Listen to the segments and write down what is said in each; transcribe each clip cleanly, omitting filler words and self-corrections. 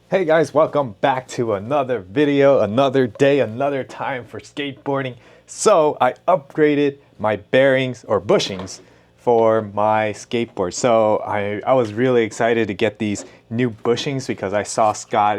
Hey guys, welcome back to another video, another day, another time for skateboarding. So I upgraded my bearings or bushings for my skateboard. So I was really excited to get these new bushings because I saw Scott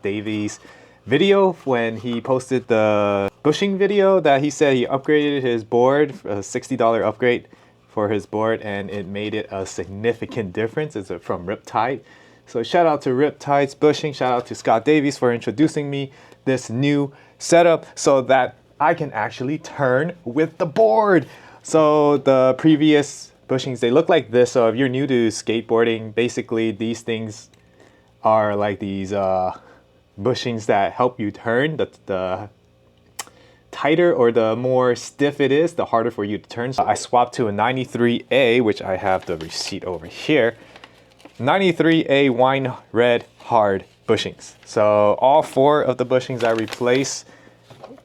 Davies' video when he posted the bushing video that he said he upgraded his board, a $60 upgrade for his board, and it made it a significant difference. It's from Riptide. So shout out to Riptide's bushing, shout out to Scott Davies for introducing me this new setup so that I can actually turn with the board. So the previous bushings, they look like this. So if you're new to skateboarding, basically these things are like these bushings that help you turn. The tighter or the more stiff it is, the harder for you to turn. So I swapped to a 93A, which I have the receipt over here. 93A wine red hard bushings. So all four of the bushings I replace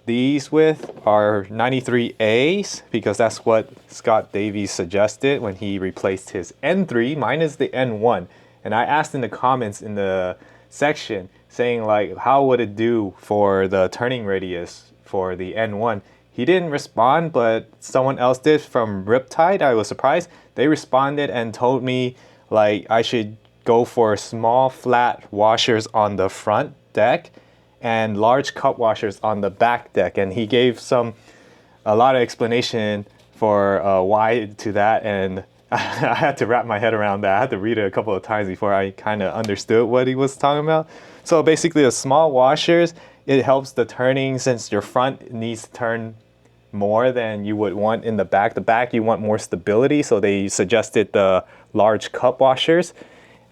these with are 93As because that's what Scott Davies suggested when he replaced his N3. Mine is the N1. And I asked in the comments in the section saying like, how would it do for the turning radius for the N1? He didn't respond, but someone else did from Riptide. I was surprised. They responded and told me like I should go for small flat washers on the front deck and large cup washers on the back deck. And he gave a lot of explanation for why to that. And I had to wrap my head around that. I had to read it a couple of times before I kind of understood what he was talking about. So basically the small washers, it helps the turning since your front needs to turn more than you would want in the back. The back, you want more stability, so they suggested the large cup washers.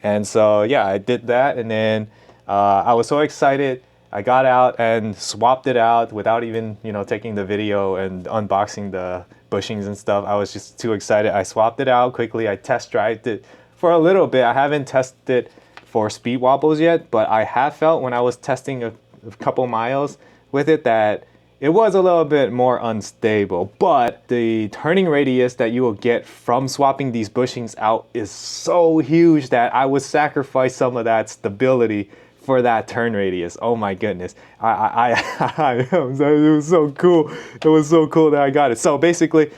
And so, yeah, I did that. And then I was so excited. I got out and swapped it out without even, taking the video and unboxing the bushings and stuff. I was just too excited. I swapped it out quickly. I test drived it for a little bit. I haven't tested it for speed wobbles yet, but I have felt when I was testing a couple miles with it that it was a little bit more unstable, but the turning radius that you will get from swapping these bushings out is so huge that I would sacrifice some of that stability for that turn radius. Oh my goodness. It was so cool. It was so cool that I got it. So basically,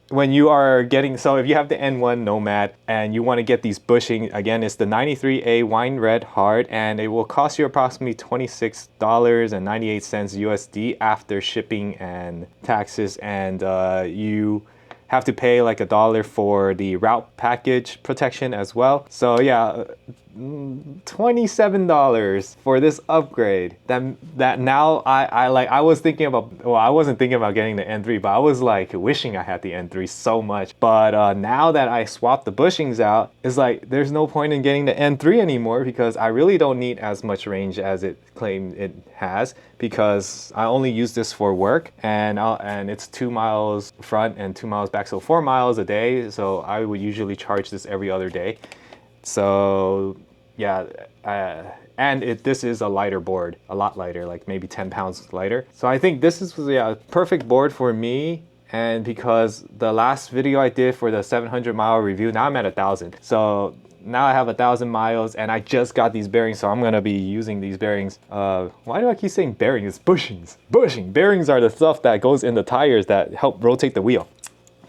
when you are so if you have the N1 Nomad and you want to get these bushing, again, it's the 93A wine red hard, and it will cost you approximately $26.98 USD after shipping and taxes, and you have to pay like $1 for the route package protection as well. So yeah, $27 for this upgrade. That now I was thinking about, well, I wasn't thinking about getting the N3, but I was like wishing I had the N3 so much. But now that I swapped the bushings out, it's like there's no point in getting the N3 anymore because I really don't need as much range as it claimed it has, because I only use this for work, and it's 2 miles front and 2 miles back, so 4 miles a day. So I would usually charge this every other day. So yeah, and this is a lighter board, a lot lighter, like maybe 10 pounds lighter. So I think this is a perfect board for me. And because the last video I did for the 700-mile review, now I'm at 1,000. So now I have 1,000 miles and I just got these bearings, so I'm gonna be using these bearings. Why do I keep saying bearings? It's bushings. Bushing. Bearings are the stuff that goes in the tires that help rotate the wheel.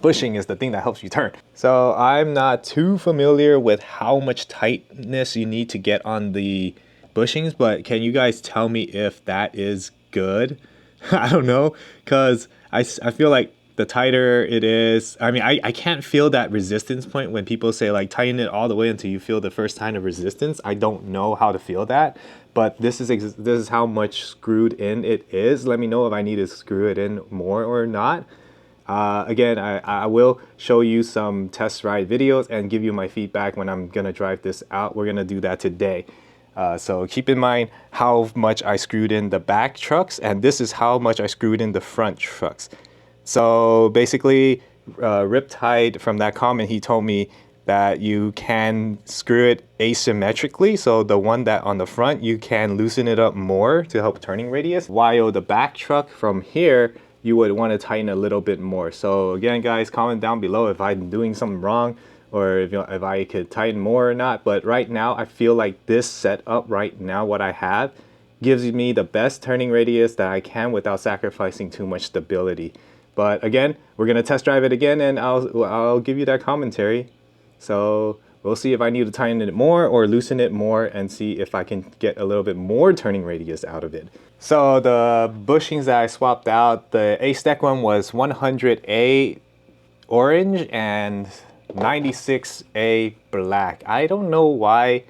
Bushing is the thing that helps you turn. So I'm not too familiar with how much tightness you need to get on the bushings, but can you guys tell me if that is good? I don't know, because I feel like the tighter it is, I mean, I can't feel that resistance point when people say like tighten it all the way until you feel the first time of resistance. I don't know how to feel that, but this is how much screwed in it is. Let me know if I need to screw it in more or not. Again, I will show you some test ride videos and give you my feedback when I'm gonna drive this out. We're gonna do that today. So keep in mind how much I screwed in the back trucks, and this is how much I screwed in the front trucks. So basically, Riptide, from that comment, he told me that you can screw it asymmetrically. So the one that on the front, you can loosen it up more to help turning radius, while the back truck from here, you would want to tighten a little bit more. So again, guys, comment down below if I'm doing something wrong or if I could tighten more or not. But right now, I feel like this setup right now, what I have, gives me the best turning radius that I can without sacrificing too much stability. But again, we're gonna test drive it again, and I'll give you that commentary. So we'll see if I need to tighten it more or loosen it more, and see if I can get a little bit more turning radius out of it. So the bushings that I swapped out, the Acedeck one was 100A orange and 96A black. I don't know why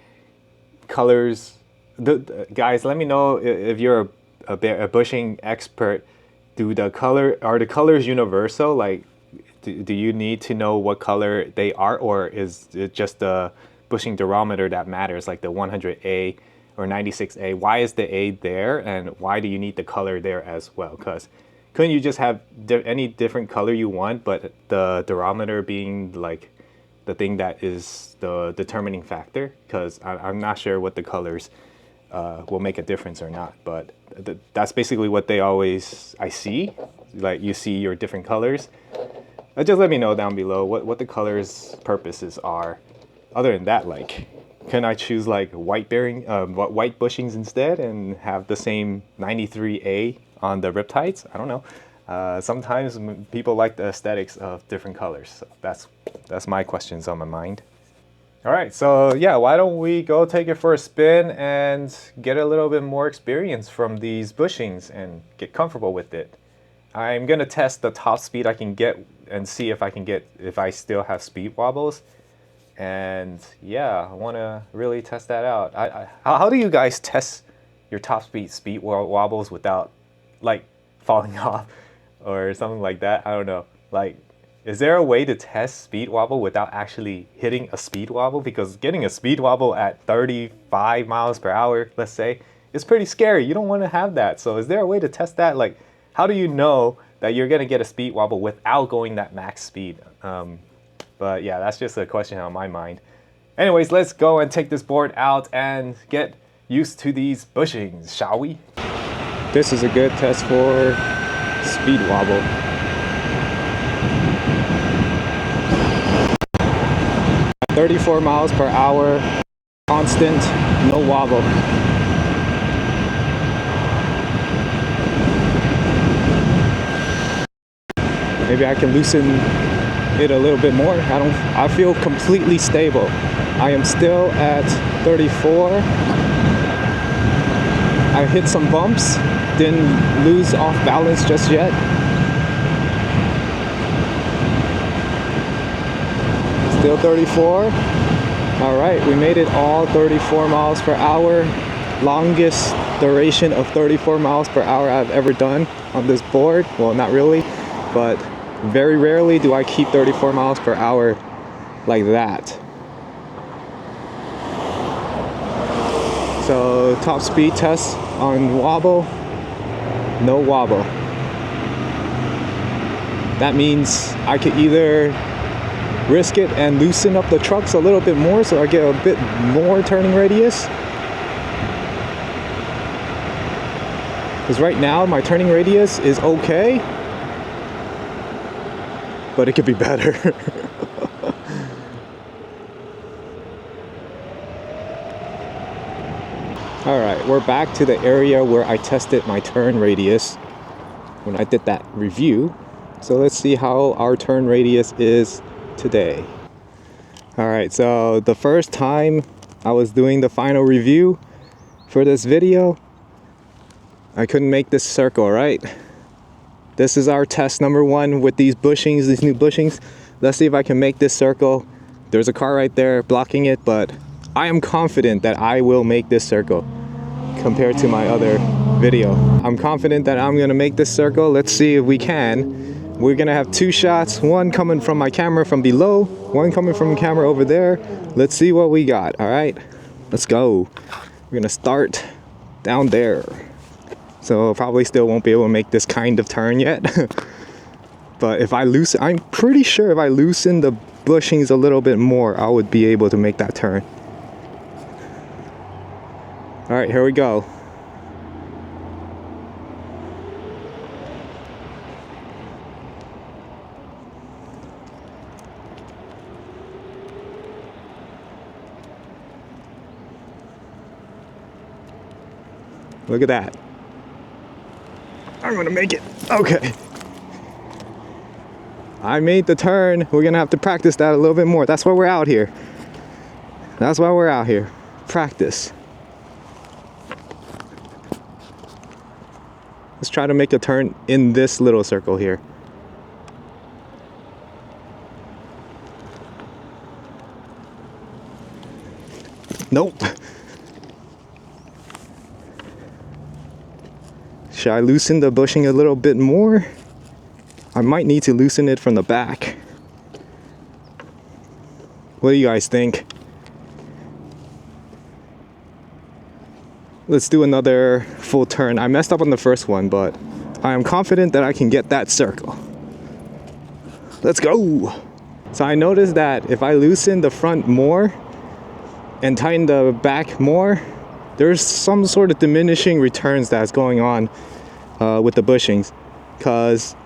colors. Guys, let me know if you're a bushing expert. Are the colors universal? Like, do you need to know what color they are, or is it just the bushing durometer that matters, like the 100A or 96A? Why is the A there, and why do you need the color there as well? Because couldn't you just have any different color you want, but the durometer being like the thing that is the determining factor? Because I'm not sure what the colors will make a difference or not, but that's basically what I see. Like, you see your different colors. Just let me know down below what the colors purposes are. Other than that, like, can I choose like white bushings instead and have the same 93A on the Riptides? I don't know. Sometimes people like the aesthetics of different colors. So that's my questions on my mind. All right, so yeah, why don't we go take it for a spin and get a little bit more experience from these bushings and get comfortable with it. I'm gonna test the top speed I can get and see if I still have speed wobbles. And yeah, I want to really test that out. How do you guys test your top speed wobbles without like falling off or something like that? I don't know. Like, is there a way to test speed wobble without actually hitting a speed wobble? Because getting a speed wobble at 35 miles per hour, let's say, is pretty scary. You don't want to have that. So is there a way to test that? Like, how do you know that you're going to get a speed wobble without going that max speed? But yeah, that's just a question on my mind. Anyways, let's go and take this board out and get used to these bushings, shall we? This is a good test for speed wobble. At 34 miles per hour, constant, no wobble. Maybe I can loosen it a little bit more. I feel completely stable. I am still at 34. I hit some bumps, didn't lose off balance just yet. Still 34. All right, we made it all 34 miles per hour. Longest duration of 34 miles per hour I've ever done on this board. Well, not really, but very rarely do I keep 34 miles per hour like that. So top speed test on wobble, no wobble. That means I could either risk it and loosen up the trucks a little bit more so I get a bit more turning radius. Because right now my turning radius is okay, but it could be better. All right, we're back to the area where I tested my turn radius when I did that review. So let's see how our turn radius is today. All right, so the first time I was doing the final review for this video, I couldn't make this circle, right? This is our test number one with these bushings, these new bushings. Let's see if I can make this circle. There's a car right there blocking it, but I am confident that I will make this circle compared to my other video. I'm confident that I'm gonna make this circle. Let's see if we can. We're gonna have two shots, one coming from my camera from below, one coming from the camera over there. Let's see what we got, all right? Let's go. We're gonna start down there. So probably still won't be able to make this kind of turn yet. But if I loosen, I'm pretty sure if I loosen the bushings a little bit more, I would be able to make that turn. All right, here we go. Look at that. I'm gonna make it. Okay. I made the turn. We're gonna have to practice that a little bit more. That's why we're out here. That's why we're out here. Practice. Let's try to make a turn in this little circle here. Nope. Should I loosen the bushing a little bit more? I might need to loosen it from the back. What do you guys think? Let's do another full turn. I messed up on the first one, but I am confident that I can get that circle. Let's go. So I noticed that if I loosen the front more and tighten the back more, there's some sort of diminishing returns that's going on with the bushings, because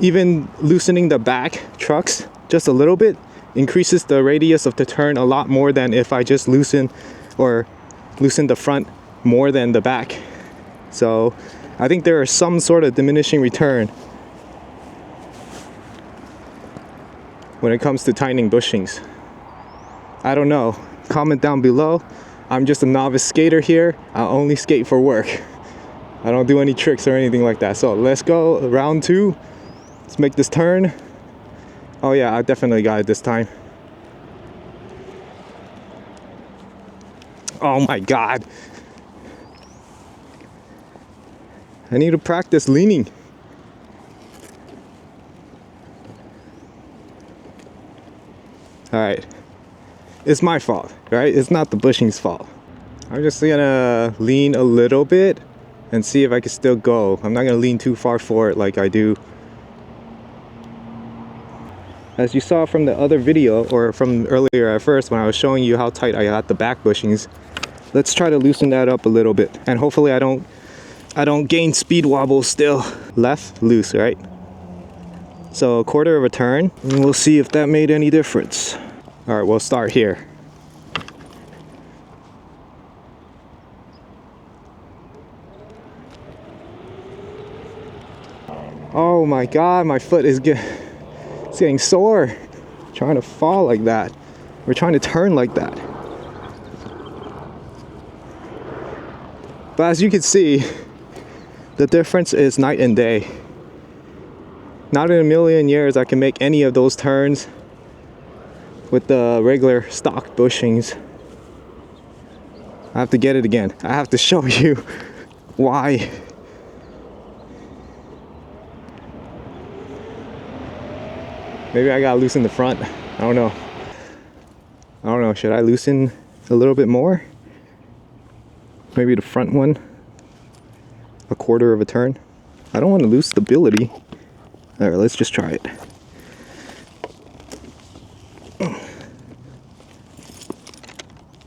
even loosening the back trucks just a little bit increases the radius of the turn a lot more than if I just loosen the front more than the back. So I think there is some sort of diminishing return when it comes to tightening bushings. I don't know. Comment down below. I'm just a novice skater here. I only skate for work. I don't do any tricks or anything like that. So let's go round 2. Let's make this turn. Oh yeah, I definitely got it this time. Oh my God. I need to practice leaning. All right. It's my fault, right? It's not the bushing's fault. I'm just gonna lean a little bit and see if I can still go. I'm not gonna lean too far forward like I do. As you saw from the other video, or from earlier at first when I was showing you how tight I got the back bushings, let's try to loosen that up a little bit. And hopefully I don't gain speed wobble still. Left, loose, right? So a quarter of a turn, and we'll see if that made any difference. All right, we'll start here. Oh my God, my foot is getting sore. Trying to fall like that. We're trying to turn like that. But as you can see, the difference is night and day. Not in a million years I can make any of those turns with the regular stock bushings. I have to get it again. I have to show you why. Maybe I gotta loosen the front. I don't know. Should I loosen a little bit more? Maybe the front one, a quarter of a turn. I don't want to lose stability. All right, let's just try it.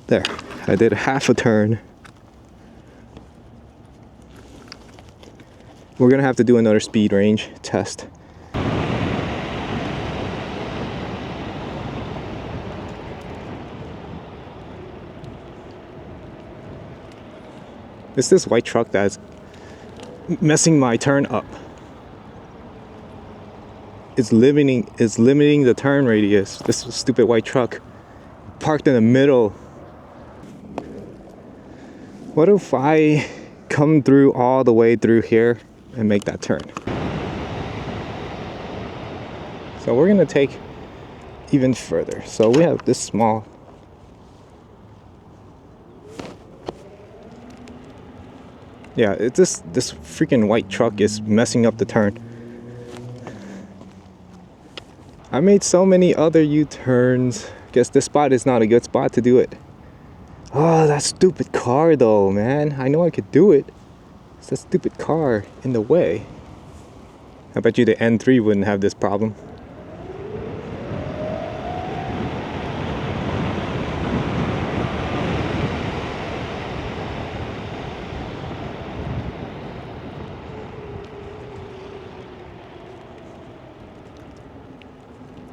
There, I did half a turn. We're gonna have to do another speed range test. It's this white truck that's messing my turn up. It's limiting the turn radius. This stupid white truck parked in the middle. What if I come through all the way through here and make that turn? So we're gonna take even further. So we have this small. Yeah, this freaking white truck is messing up the turn. I made so many other U-turns. Guess this spot is not a good spot to do it. Oh, that stupid car though, man. I know I could do it. It's that stupid car in the way. I bet you the N3 wouldn't have this problem.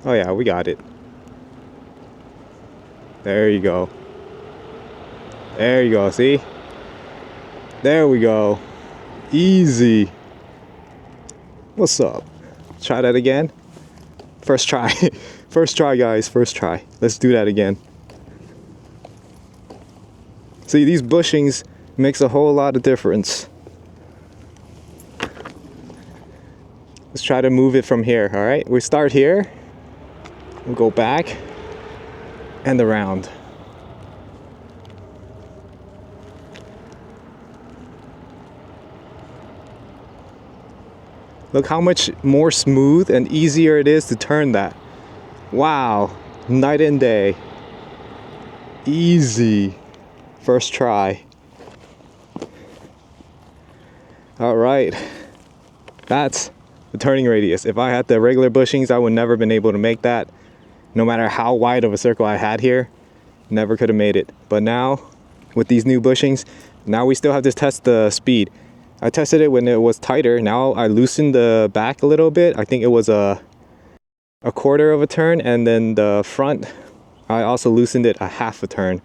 Oh yeah, we got it. There you go. There you go, see? There we go. Easy. What's up? Try that again. First try. First try, guys. First try. Let's do that again. See, these bushings makes a whole lot of difference. Let's try to move it from here, all right? We start here. We'll go back and around. Look how much more smooth and easier it is to turn that. Wow, night and day. Easy. First try. All right, that's the turning radius. If I had the regular bushings, I would never been able to make that. No matter how wide of a circle I had here, never could have made it. But now, with these new bushings, now we still have to test the speed. I tested it when it was tighter. Now I loosened the back a little bit. I think it was a quarter of a turn, and then the front, I also loosened it a half a turn.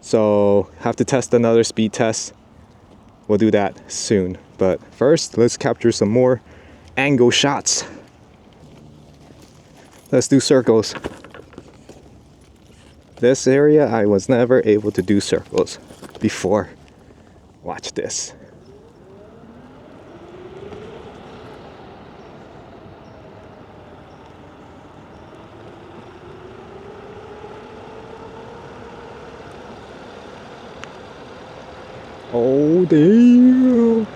So have to test another speed test. We'll do that soon. But first, let's capture some more angle shots. Let's do circles. This area, I was never able to do circles before. Watch this. Oh, damn.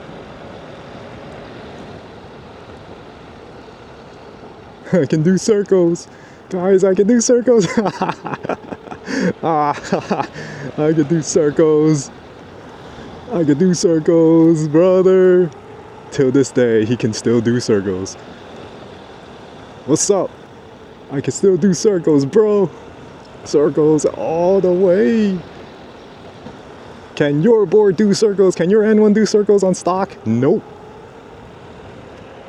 I can do circles. Guys, I can do circles. I can do circles. I can do circles, brother. Till this day, he can still do circles. What's up? I can still do circles, bro. Circles all the way. Can your board do circles? Can your N1 do circles on stock? Nope.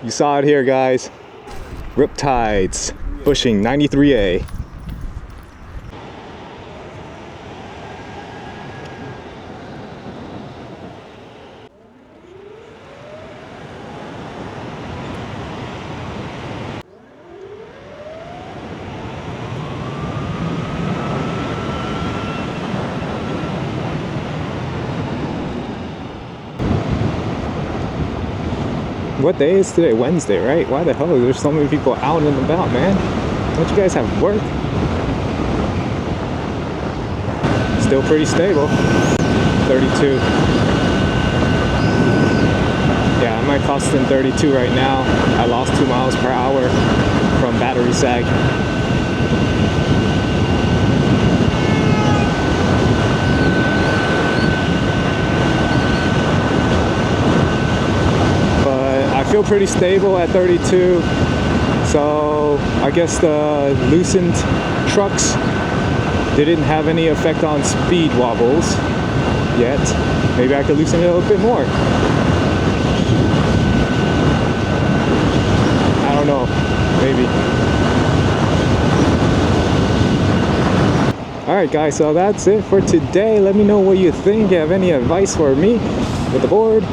You saw it here, guys. Riptides, bushing 93A. What day is today? Wednesday, right? Why the hell are there so many people out and about, man? Don't you guys have work? Still pretty stable. 32. Yeah, I might cost in 32 right now. I lost 2 miles per hour from battery sag. I feel pretty stable at 32, so I guess the loosened trucks, they didn't have any effect on speed wobbles yet. Maybe I could loosen it a little bit more. I don't know, maybe. Alright guys, so that's it for today. Let me know what you think. You have any advice for me with the board?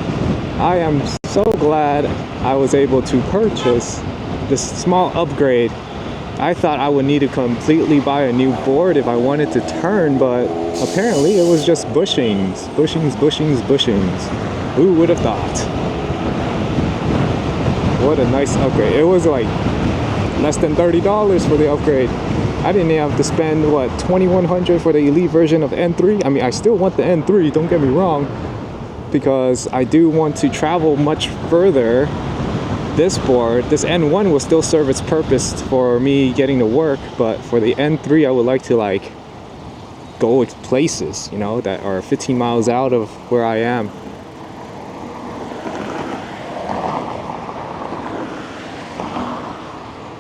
I am so glad I was able to purchase this small upgrade. I thought I would need to completely buy a new board if I wanted to turn, but apparently it was just bushings. Bushings, bushings, bushings. Who would have thought? What a nice upgrade. It was like less than $30 for the upgrade. I didn't even have to spend, what, $2,100 for the elite version of N3? I mean, I still want the N3, don't get me wrong, because I do want to travel much further. This board, this N1 will still serve its purpose for me getting to work, but for the N3 I would like to like go places, you know, that are 15 miles out of where I am.